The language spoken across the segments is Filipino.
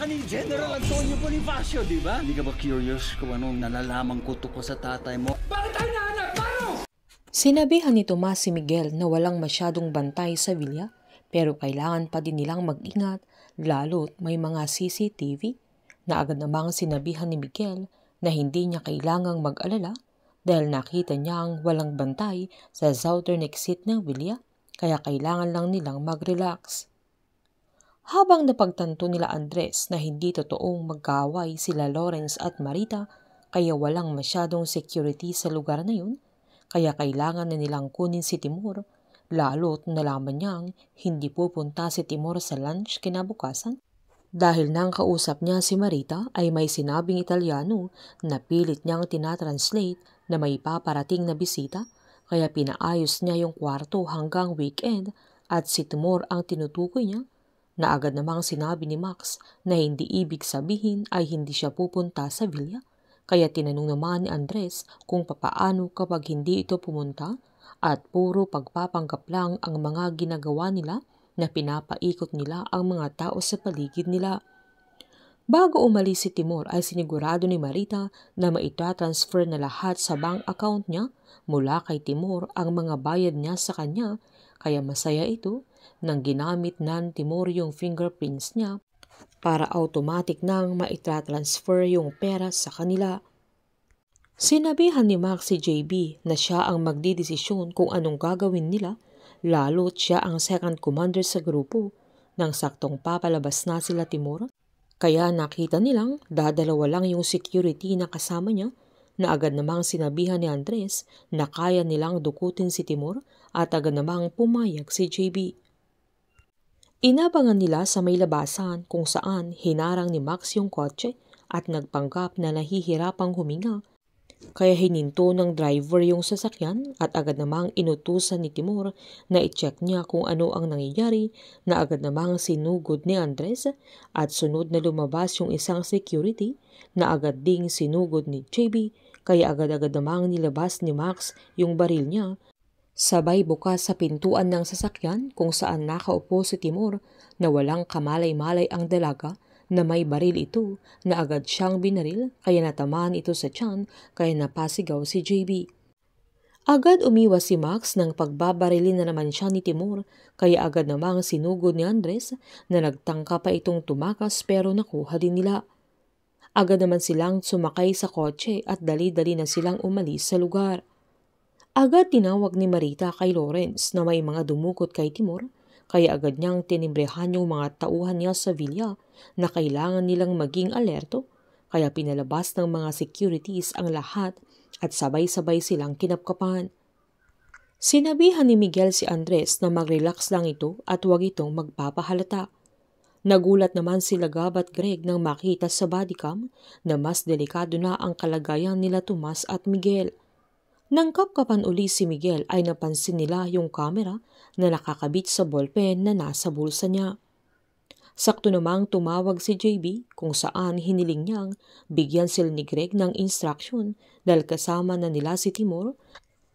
ka ni General Antonio Bonifacio, di ba? Hindi ka ba curious kung anong nalalaman ko tungkol sa tatay mo? Bakit tayo nahanap? Paano? Sinabihan ni Tomas si Miguel na walang masyadong bantay sa Villa, pero kailangan pa din nilang mag-ingat, lalo't may mga CCTV, na agad namang sinabihan ni Miguel na hindi niya kailangang mag-alala dahil nakita niyang walang bantay sa southern exit ng Villa, kaya kailangan lang nilang mag-relax. Habang napagtanto nila Andres na hindi totoong magkaaway sila Lawrence at Marita, kaya walang masyadong security sa lugar na yun, kaya kailangan na nilang kunin si Timur, lalo't nalaman niyang hindi pupunta si Timur sa lunch kinabukasan. Dahil nang kausap niya si Marita ay may sinabing Italiano na pilit niyang tinatranslate na may paparating na bisita, kaya pinaayos niya yung kwarto hanggang weekend at si Timur ang tinutukoy niya, na agad namang sinabi ni Max na hindi ibig sabihin ay hindi siya pupunta sa Villa, kaya tinanong naman ni Andres kung papaano kapag hindi ito pumunta at puro pagpapanggap lang ang mga ginagawa nila na pinapaikot nila ang mga tao sa paligid nila. Bago umalis si Timur ay sinigurado ni Marita na maitatransfer na lahat sa bank account niya mula kay Timur ang mga bayad niya sa kanya, kaya masaya ito nang ginamit ng Timur yung fingerprints niya para automatic nang maitransfer yung pera sa kanila. Sinabihan ni Max si JB na siya ang magdidesisyon kung anong gagawin nila, lalo't siya ang second commander sa grupo. Nang saktong papalabas na sila Timur, kaya nakita nilang dadalawa lang yung security na kasama niya, na agad namang sinabihan ni Andres na kaya nilang dukutin si Timur at agad namang pumayag si JB. Inabangan nila sa may labasan kung saan hinarang ni Max yung kotse at nagpanggap na nahihirapang huminga, kaya hininto ng driver yung sasakyan at agad namang inutusan ni Timur na i-check niya kung ano ang nangyayari, na agad namang sinugod ni Andres at sunod na lumabas yung isang security na agad ding sinugod ni JB, kaya agad-agad namang nilabas ni Max yung baril niya. Sabay bukas sa pintuan ng sasakyan kung saan nakaupo si Timur na walang kamalay-malay ang dalaga na may baril ito, na agad siyang binaril kaya natamaan ito sa tiyan, kaya napasigaw si JB. Agad umiwas si Max nang pagbabarilin na naman siya ni Timur, kaya agad namang sinugod ni Andres na nagtangka pa itong tumakas pero nakuha din nila. Agad naman silang sumakay sa kotse at dali-dali na silang umalis sa lugar. Agad tinawag ni Marita kay Lawrence na may mga dumukot kay Timur, kaya agad niyang tinimbrehan yung mga tauhan niya sa Villa na kailangan nilang maging alerto, kaya pinalabas ng mga securities ang lahat at sabay-sabay silang kinapkapan. Sinabihan ni Miguel si Andres na mag-relax lang ito at huwag itong magpapahalata. Nagulat naman sila Gab at Greg nang makita sa bodycam na mas delikado na ang kalagayan nila Tomas at Miguel. Nang kapkapan uli si Miguel ay napansin nila yung camera na nakakabit sa ballpen na nasa bulsa niya. Sakto namang tumawag si JB kung saan hiniling niyang bigyan sila ni Greg ng instruction dahil kasama na nila si Timur,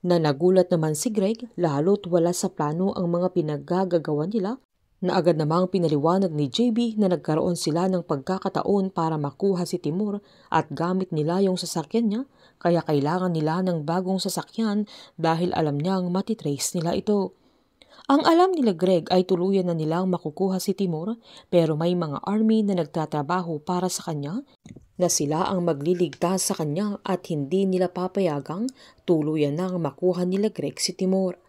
na nagulat naman si Greg lalo't wala sa plano ang mga pinaggagawa nila, na agad namang pinaliwanag ni JB na nagkaroon sila ng pagkakataon para makuha si Timur at gamit nila yung sasakyan niya, kaya kailangan nila ng bagong sasakyan dahil alam niyang matitrace nila ito. Ang alam nila Greg ay tuluyan na nilang makukuha si Timur, pero may mga army na nagtatrabaho para sa kanya na sila ang magliligtas sa kanya at hindi nila papayagang tuluyan nang makuha nila Greg si Timur.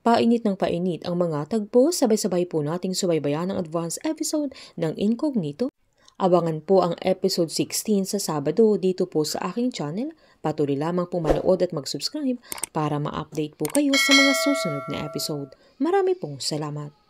Painit ng painit ang mga tagpo, sabay-sabay po nating subaybayan ang advance episode ng Incognito. Abangan po ang episode 16 sa Sabado dito po sa aking channel. Patuloy lamang po manood at mag-subscribe para ma-update po kayo sa mga susunod na episode. Marami pong salamat.